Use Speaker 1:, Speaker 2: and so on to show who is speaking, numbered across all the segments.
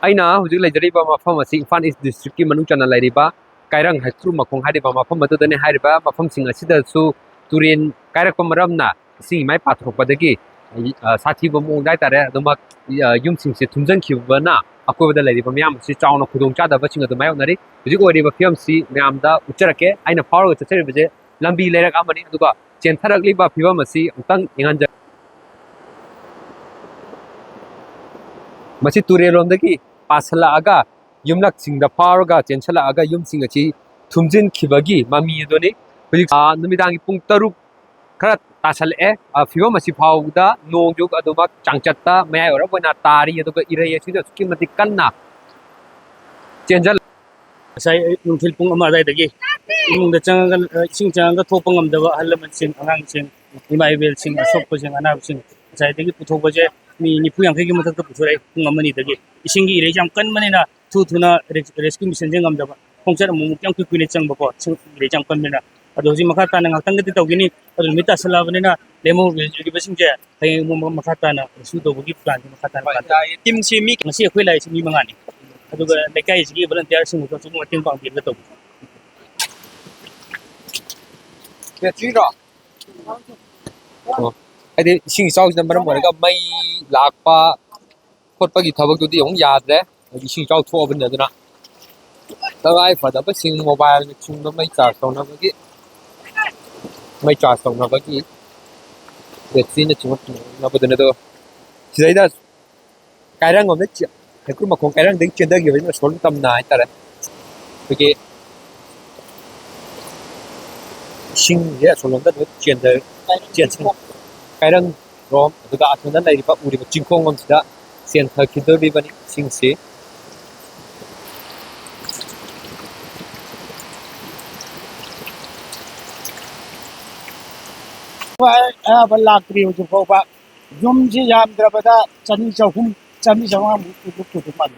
Speaker 1: ꯑꯩꯅ ꯍꯧꯖꯤꯛ ꯂꯩꯖꯔꯤꯕ ꯃꯐꯝ ꯑꯁꯤ ꯏꯝꯐꯥꯜ ꯏꯁ ꯗꯤꯁꯇ꯭ꯔꯤꯛꯀꯤ ꯃꯅꯨꯡ ꯆꯟꯅ ꯂꯩꯔꯤꯕ ꯀꯥꯏꯔꯪ ꯍꯩꯀ꯭ꯔꯨ ꯃꯈꯣꯡ ꯍꯥꯏꯔꯤꯕ ꯃꯐꯝ ꯑꯗꯨꯗꯅꯤ ꯍꯥꯏꯔꯤꯕ ꯃꯐꯝꯁꯤꯡ ꯑꯁꯤꯗꯁꯨ ꯇꯨꯔꯦꯟ ꯀꯥꯏꯔꯛꯄ ꯃꯔꯝꯅ ꯏꯁꯤꯡ ꯏꯃꯥꯏ ꯄꯥꯊꯣꯛꯄꯗꯒꯤ ꯁꯥꯊꯤꯕ ꯃꯑꯣꯡꯗ ꯍꯥꯏꯇꯥꯔꯦ ꯑꯗꯨꯃꯛ ꯌꯨꯝꯁꯤꯡꯁꯦ ꯊꯨꯝꯖꯤꯟꯈꯤꯕꯅ ꯑꯀꯣꯏꯕꯗ ꯂꯩꯔꯤꯕ ꯃꯌꯥꯝ ꯑꯁꯤ ꯆꯥꯎꯅ ꯈꯨꯗꯣꯡꯆꯥꯗꯕꯁꯤꯡ ꯑꯗꯨ ꯃꯥꯌꯣꯛꯅꯔꯤ ꯍꯧꯖꯤꯛ ꯑꯣꯏꯔꯤꯕ ꯐꯤꯕꯝꯁꯤ ꯃꯌꯥꯝꯗ ꯎꯠꯆꯔꯛꯀꯦ ꯑꯩꯅ ꯐꯥꯎꯔꯒ ꯆꯠꯆꯔꯤꯕꯁꯦ ꯂꯝꯕꯤ ꯂꯩꯔꯛ ꯑꯃꯅꯤ ꯑꯗꯨꯒ ꯆꯦꯟꯊꯔꯛꯂꯤꯕ ꯐꯤꯕꯝ ꯑꯁꯤ ꯑꯃꯨꯛꯇꯪ ꯌꯦꯡꯍꯟꯖ ꯃꯁꯤ ꯇꯨꯔꯦꯜꯂꯣꯝꯗꯒꯤ ꯄꯥꯁꯜꯂꯛꯑꯒ ꯌꯨꯝꯂꯛꯁꯤꯡꯗ ꯐꯥꯎꯔꯒ ꯆꯦꯟꯁꯜꯂꯛꯑꯒ ꯌꯨꯝꯁꯤꯡ ꯑꯁꯤ ꯊꯨꯝꯖꯤꯟꯈꯤꯕꯒꯤ ꯃꯃꯤ ꯑꯗꯨꯅꯤ ꯍꯧꯖꯤꯛ ꯅꯨꯃꯤꯗꯥꯡꯒꯤ ꯄꯨꯡ 6 खरा तासल्लꯛꯑꯦ फिवम ꯑꯁꯤ ꯐꯥꯎꯕꯗ ꯅꯣꯡꯖꯨ ꯑꯗꯨꯃꯛ ꯆꯥꯡꯆꯠꯇ ꯃꯌꯥꯏ ꯑꯣꯏꯔꯞ ꯑꯣꯏꯅ ꯇꯥꯔꯤ ꯑꯗꯨꯒ ꯏꯔꯩ ꯑꯁꯤꯗ ꯑꯁꯨꯛꯀꯤ ꯃꯇꯤꯛ ꯀꯟꯅ ꯆꯦꯟꯖꯜ
Speaker 2: ꯉꯁꯥꯏ ꯅꯨꯡꯊꯤꯜ ꯄꯨꯡ 1 ꯑꯗꯥꯏꯗꯒꯤ ꯏꯃꯨꯡꯗ ꯆꯪꯉꯒ ꯏꯁꯤꯡ ꯆꯪꯉꯒ ꯊꯣꯛꯄ ꯉꯝꯗꯕ ꯑꯍꯜ ꯂꯃꯟꯁꯤꯡ ꯑꯉꯥꯡꯁꯤꯡ ꯏꯃꯥ ꯏꯕꯦꯜꯁꯤꯡ ꯑꯁꯣꯛꯄꯁꯤꯡ ꯑꯅꯥꯕꯁꯤꯡ ꯉꯁꯥꯏꯗꯒꯤ ꯄꯨꯊꯣꯛꯄꯁꯦ ꯃꯤ 90-50ꯒꯤ ꯃꯊꯛꯇ ꯄꯨꯊꯣꯔꯛꯑꯦ ꯄꯨꯡ 1-2ꯗꯒꯤ ꯏꯁꯤꯡꯒꯤ ꯏꯔꯩꯁꯦ ꯌꯥꯝ ꯀꯟꯕꯅꯤꯅ ꯊꯨꯅ ꯔꯦꯁꯀ꯭ꯌꯨ ꯃꯤꯁꯟꯁꯦ ꯉꯝꯗꯕ ꯈꯣꯡꯆꯠ ꯑꯃꯨꯛ ꯌꯥꯝ ꯀꯨꯏꯅ ꯆꯪꯕꯀꯣ ꯏꯔꯩꯁꯦ ꯌꯥꯝ ꯀꯟꯕꯅꯤ나 ꯑꯗꯣ ꯍꯧꯖꯤꯛ ꯃꯈꯥ ꯇꯥꯅ ꯉꯥꯛꯇꯪꯗꯤ ꯇꯧꯒꯅꯤ ꯑꯗꯣ ꯅꯨꯃꯤꯠ ꯇꯥꯁꯜꯂꯛꯑꯕꯅꯤꯅ ꯂꯦꯝꯍꯧꯔꯤꯕꯁꯤꯡꯁꯦ ꯍꯌꯦꯡ ꯃꯈꯥ ꯇꯥꯅ ꯔꯦꯁꯀ꯭ꯌꯨ ꯇꯧꯕꯒꯤ ꯄ꯭ꯂꯥꯟꯁꯦ ꯃꯈꯥ ꯇꯥꯅ ꯇꯤꯝꯁꯤ ꯃꯤ ꯉꯁꯤ ꯑꯩꯈꯣꯏ ꯂꯥꯛꯏꯁꯤ ꯃꯤ 5ꯅꯤ ꯑꯗꯨꯒ ꯂꯩꯀꯥꯏꯁꯤꯒꯤ ꯚꯣꯂꯟꯇꯤꯌꯔꯁꯤꯡꯁꯨ ꯑꯁꯨꯝ ꯃꯇꯦꯡ ꯄꯥꯡꯕꯤꯔꯒ ꯇꯧꯕꯤ
Speaker 1: ꯕꯦꯇ꯭ꯔꯤꯔꯣ ꯍꯥꯏꯗꯤ ꯏꯁꯤꯡ ꯏꯆꯥꯎꯁꯤꯅ ꯃꯔꯝ ꯑꯣꯏꯔꯒ ꯃꯩ ꯂꯥꯛꯄ ꯈꯣꯠꯄꯒꯤ ꯊꯕꯛꯇꯨꯗꯤ ꯑꯃꯨꯛ ꯌꯥꯗ꯭ꯔꯦ ꯏꯁꯤꯡ ꯏꯆꯥꯎ ꯊꯣꯛꯑꯕꯅꯤꯅ ꯑꯗꯨꯅ ꯇꯉꯥꯏ ꯐꯗꯕꯁꯤꯡ ꯃꯣꯕꯥꯏꯜꯁꯤꯡꯗꯣ ꯃꯩ ꯆꯥꯔꯖ ꯇꯧꯅꯕꯒꯤ ꯕꯦꯇ꯭ꯔꯤꯅ ꯆꯤꯡꯉꯛꯅꯕꯗꯨꯅ ꯑꯗꯣ ꯁꯤꯗꯩꯗ ꯀꯥꯏꯔꯪꯂꯣꯝꯗ ꯍꯩꯀ꯭ꯔꯨ ꯃꯈꯣꯡ ꯀꯥꯏꯔꯪꯗꯒꯤ ꯆꯦꯟꯊꯈꯤꯕꯅꯤꯅ ꯁꯣꯝ ꯇꯝꯅ ꯍꯥꯏꯇꯥꯔꯦ ꯑꯩꯈꯣꯏꯒꯤ 이싱에 솔론다 카이랑 롬 그가 아토나 나이바 우리 징콩검지다 센터 기도리바니 싱시
Speaker 3: balakri ho jo ba yum ji yam drabada chani chahum chani jawa mu tu tu mal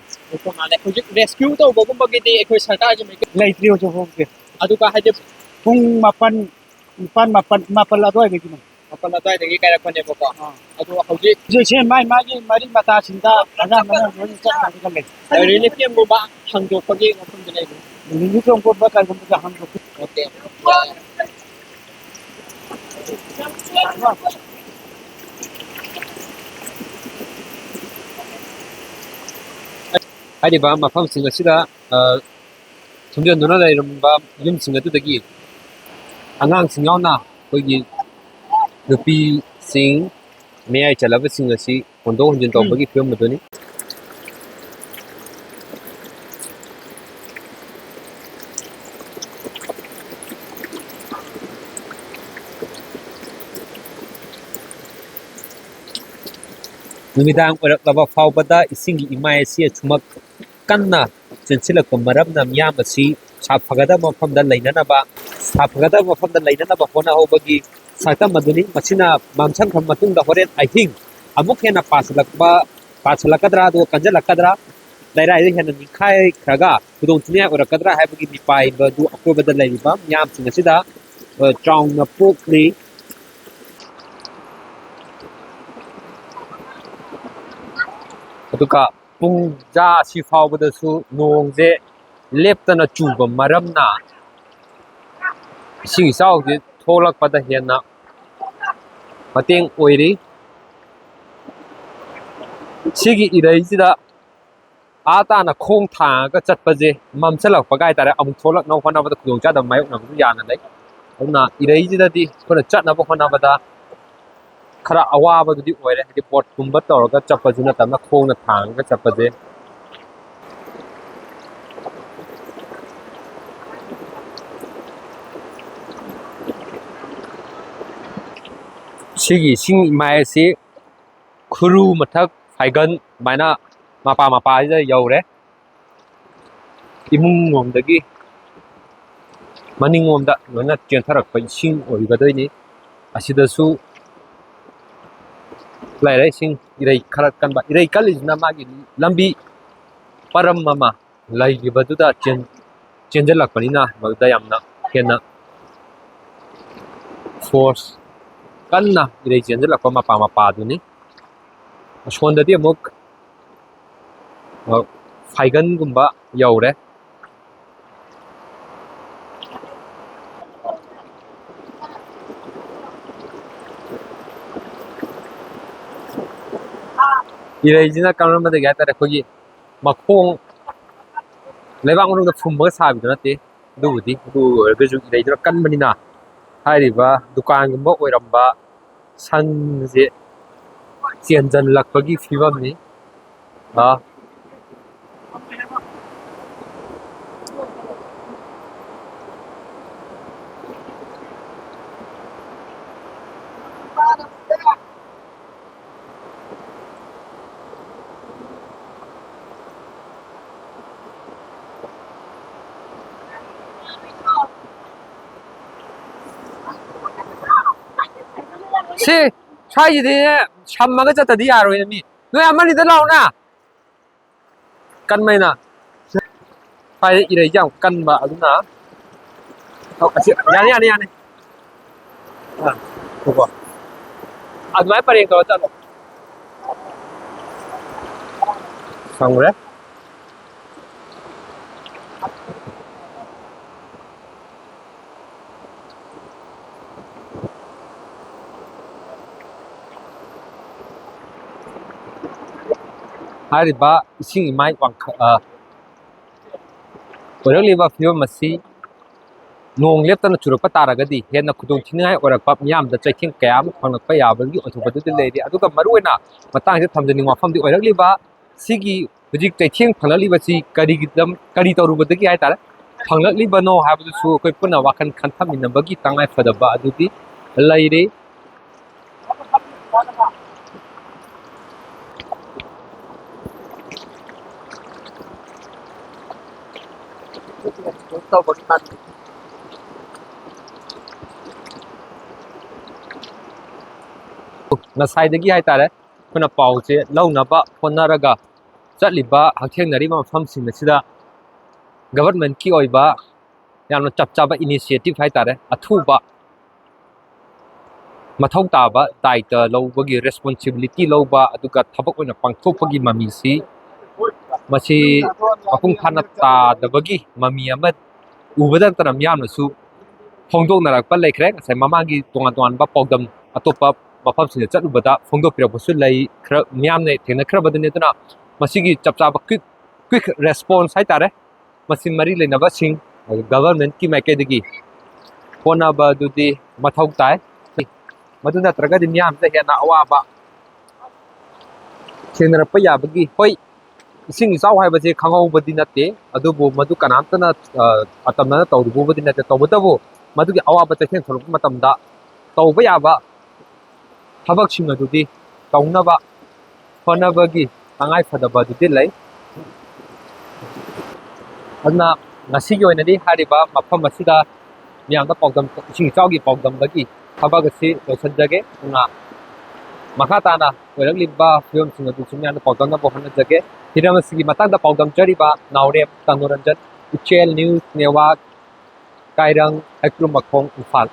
Speaker 2: 또 안에 project rescue 또 먹은버기디 에코이 살다지 뭐
Speaker 3: laitri ho jo ke
Speaker 2: 아두가 하이데
Speaker 3: pung mapan la doi be kin
Speaker 2: 아빠나 또 되게 까락거네 보고 아두 하우지
Speaker 3: je che mai mari mata sinda aga mana ro cha na ka le
Speaker 2: really 피엠 뭐바 항도 거기 같은 데네
Speaker 3: ni ko ko ba ka ko ka ham ko
Speaker 2: 오케이
Speaker 1: 하리바 마팜싱 ꯑꯁꯤꯗ ꯊꯨꯝꯖꯟꯗꯨꯅ ꯂꯩꯔꯝꯕ ꯌꯨꯝꯁꯤꯡ ꯑꯗꯨꯗꯒꯤ ꯑꯉꯥꯡꯁꯤꯡ ꯌꯥꯎꯅ ꯑꯩꯈꯣꯏꯒꯤ ꯅꯨꯄꯤꯁꯤꯡ ꯃꯌꯥꯏ ꯆꯠꯂꯕꯁꯤꯡ ꯑꯁꯤ ꯍꯣꯟꯗꯣꯛ ꯍꯣꯟꯖꯤꯟ ꯇꯧꯕꯒꯤ ꯐꯤꯕꯝ ꯑꯗꯨꯅꯤ ꯅꯨꯃꯤꯗꯥꯡ ꯑꯣꯏꯔꯛꯂꯕ ꯐꯥꯎꯕꯗ ꯏꯁꯤꯡꯒꯤ ꯏꯃꯥꯏ ꯑꯁꯤ ꯑꯁꯨꯃꯛ ꯀꯟꯅ ꯆꯦꯟꯁꯤꯜꯂꯛꯄ ꯃꯔꯝꯅ ꯃꯤꯌꯥꯝ ꯑꯁꯤ ꯁꯥꯐꯒꯗꯕ ꯃꯐꯝꯗ ꯂꯩꯅꯅꯕ ꯍꯣꯠꯅꯍꯧꯕꯒꯤ ꯁꯛꯇꯝ ꯑꯗꯨꯅꯤ ꯃꯁꯤꯅ ꯃꯝꯁꯟꯈ꯭ꯔꯕ ꯃꯇꯨꯡꯗ ꯍꯣꯔꯦꯟ ꯑꯍꯤꯡ ꯑꯃꯨꯛ ꯍꯦꯟꯅ ꯄꯥꯁꯜꯂꯛꯀꯗ꯭ꯔꯥ ꯑꯗꯨꯒ ꯀꯟꯖꯜꯂꯛꯀꯗ꯭ꯔꯥ ꯂꯩꯔꯥꯏꯗ ꯍꯦꯟꯅ ꯅꯤꯡꯈꯥꯏꯈ꯭ꯔꯒ ꯈꯨꯗꯣꯡꯊꯤꯅꯤꯡꯉꯥꯏ ꯑꯣꯏꯔꯛꯀꯗ꯭ꯔꯥ ꯍꯥꯏꯕꯒꯤ ꯃꯤꯄꯥꯏꯕꯗꯨ ꯑꯀꯣꯏꯕꯗ ꯂꯩꯔꯤꯕ ꯃꯤꯌꯥꯝꯁꯤꯡ ꯑꯁꯤꯗ ꯆꯥꯎꯅ ꯄꯣꯛꯂꯤ ꯑꯗꯨꯒ ꯄꯨꯡꯖꯥ ꯑꯁꯤ ꯐꯥꯎꯕꯗꯁꯨ ꯅꯣꯡꯁꯦ ꯂꯦꯞꯇꯅ ꯆꯨꯕ ꯃꯔꯝꯅ 이싱 이ಚಾꯎꯁꯤ ꯊꯣꯛꯂꯛꯄꯗ ꯍꯦꯟꯅ ꯃꯇꯦꯡ ꯑꯣꯏꯔꯤ 시기 이래이지다 아따나 콩 탕가 ꯆꯠꯄꯁꯦ ꯃꯝꯁꯜꯂꯛꯄꯒ ꯍꯥꯏꯇꯥꯔꯦ ꯑꯃꯨꯛ ꯊꯣꯛꯂꯛꯅꯕ ꯍꯣꯠꯅꯕꯗ ꯈꯨꯗꯣꯡꯆꯥꯗꯕ ꯃꯥꯌꯣꯛꯅꯕꯁꯨ ꯌꯥꯝꯅ ꯂꯩ ꯑꯗꯨꯅ ꯏꯔꯩꯁꯤꯗꯗꯤ ꯑꯩꯈꯣꯏꯅ ꯆꯠꯅꯕ ꯍꯣꯠꯅꯕꯗ खरा अवाबदुदी ओइरे हदि पोट कुंबा तौरगा चप्पजु नतमना खोंगना थांगा चप्पजे सिगी सिंग मायसे खुरु मथक फाइगन माइना मपा इजा you're इमुंग ngomdagi maning ngomda lona chentharakkpa ising oigadoini asidasu ꯂꯩꯔꯦ ꯏꯁꯤꯡ ꯏꯔꯩ ꯈꯔ ꯀꯟꯕ ꯏꯔꯩ ꯀꯜꯂꯤꯁꯤꯅ ꯃꯥꯒꯤ ꯂꯝꯕꯤ ꯄꯔꯝ ꯑꯃ ꯂꯩꯈꯤꯕꯗꯨꯗ ꯆꯦꯟꯖꯜꯂꯛꯄꯅꯤꯅ ꯃꯗꯨꯗ ꯌꯥꯝꯅ ꯍꯦꯟꯅ ꯐꯣꯔꯁ ꯀꯟꯅ ꯏꯔꯩ ꯆꯦꯟꯖꯜꯂꯛꯄ ꯃꯄꯥꯗꯨꯅꯤ ꯑꯁꯣꯟꯗꯗꯤ ꯑꯃꯨꯛ ꯐꯥꯏꯒꯟꯒꯨꯝꯕ ꯌꯧꯔꯦ 이레이지나 까르마데 갸타레 거기 마콩 레방 오는데 품버가 사비도 났대 누구디 그 얼그주 이레이지로 깐버니나 하리바 두칸ꯒꯨꯝꯕ 오이람바 산제 ꯆꯦꯟꯖꯜꯂꯛꯄꯒꯤ ꯐꯤꯕꯝꯅꯤ 시 사이지 참마가 졌다디 야로이나 미 너희 한마리도 나오나 깐마이나 사이 이래 양 깐마 아두나 야니 그거 아두마이 빠리 거 짠 상그래 하리바 이싱이 마이 왕카 오르리바 피오마시 농 leptana churukpa taragadi henna khudong thinai orakpa myam da chaithing kayam phangakpa yabagi othubadu de leiri aduga maruina matang se thamjani wafam di oirakliba sigi hujik chaithing phangliba si kari torubadagi hai tara phangliba no habadu su koi puna wakan khanthaminabagi tangai phadaba adudi leiri ꯉꯁꯥꯏꯗꯒꯤ ꯍꯥꯏꯇꯥꯔꯦ ꯑꯩꯈꯣꯏꯅ ꯄꯥꯎꯁꯦ ꯂꯧꯅꯕ ꯍꯣꯠꯅꯔꯒ ꯆꯠꯂꯤꯕ ꯍꯛꯊꯦꯡꯅꯔꯤꯕ ꯃꯐꯝꯁꯤꯡ ꯑꯁꯤꯗ ꯒꯚꯔꯟꯃꯦꯟꯠꯀꯤ ꯑꯣꯏꯕ ꯌꯥꯝꯅ ꯆꯞ ꯆꯥꯕ ꯏꯅꯤꯁꯤꯌꯦꯇꯤꯚ ꯍꯥꯏꯇꯥꯔꯦ ꯑꯊꯨꯕ ꯃꯊꯧ ꯇꯥꯕ ꯗꯥꯏꯇ ꯂꯧꯕꯒꯤ ꯔꯦꯁꯄꯣꯟꯁꯤꯕꯤꯂꯤꯇꯤ ꯂꯧꯕ ꯑꯗꯨꯒ ꯊꯕꯛ ꯑꯣꯏꯅ ꯄꯥꯡꯊꯣꯛꯄꯒꯤ ꯃꯃꯤꯁꯤ ꯃꯁꯤ ꯃꯄꯨꯡ ꯐꯥꯅ ꯇꯥꯗꯕꯒꯤ ꯃꯃꯤ ꯑꯃ ꯎꯕꯗ ꯅꯠꯇꯅ ꯃꯤꯌꯥꯝꯅꯁꯨ ꯐꯣꯡꯗꯣꯛꯅꯔꯛꯄ ꯂꯩꯈ꯭ꯔꯦ ꯉꯁꯥꯏ ꯃꯃꯥꯡꯒꯤ ꯇꯣꯉꯥꯟ ꯇꯣꯉꯥꯟꯕ ꯄꯥꯎꯗꯝ ꯑꯇꯣꯞꯄ ꯃꯐꯝꯁꯤꯡꯗ ꯆꯠꯂꯨꯕꯗ ꯐꯣꯡꯗꯣꯛꯄꯤꯔꯛꯄꯁꯨ ꯂꯩ ꯈꯔ ꯃꯤꯌꯥꯝꯅ ꯊꯦꯡꯅꯈ꯭ꯔꯕꯗꯨꯅꯤ ꯑꯗꯨꯅ ꯃꯁꯤꯒꯤ ꯆꯞ ꯆꯥꯕ ꯀ꯭ꯋꯤꯛ ꯔꯦꯁꯄꯣꯟꯁ ꯍꯥꯏꯇꯥꯔꯦ ꯃꯁꯤ ꯃꯔꯤ ꯂꯩꯅꯕꯁꯤꯡ ꯒꯚꯔꯟꯃꯦꯟꯠꯀꯤ ꯃꯥꯏꯀꯩꯗꯒꯤ ꯍꯣꯠꯅꯕ ꯑꯗꯨꯗꯤ ꯃꯊꯧ ꯇꯥꯏ ꯃꯗꯨ ꯅꯠꯇ꯭ꯔꯒꯗꯤ ꯃꯤꯌꯥꯝꯁꯤꯗ ꯍꯦꯟꯅ ꯑꯋꯥꯕ ꯊꯦꯡꯅꯔꯛꯄ ꯌꯥꯕꯒꯤ ꯍꯣꯏ इसिंग इचाव हाइबसे खंगौबदि नते अदुबो मदु कनामतना अतमना तौदुबोबदि नते तौबदबो मदुगी अवाबा चैथें थोरप मतमदा तौबा याबा थबकसिंग अदुदि तौनबा होनबगी तंगाई फदबदुदि लै अदना ngasiगी oinadi hariba mafam asida miyamda paudam ising ichawgi paudamdagi थबगसि लोसनजगे ना मखाताना ओइरलिबा फिल्मसिंग अदु सुमयाना पाउदमना बहनजगे हिरमसिगी मतंगदा पाउदम जरिबा नावरे तनुरंजन उचेल न्यूज नेटवर्क कायरंग हेक्रू मखोंग इम्फाल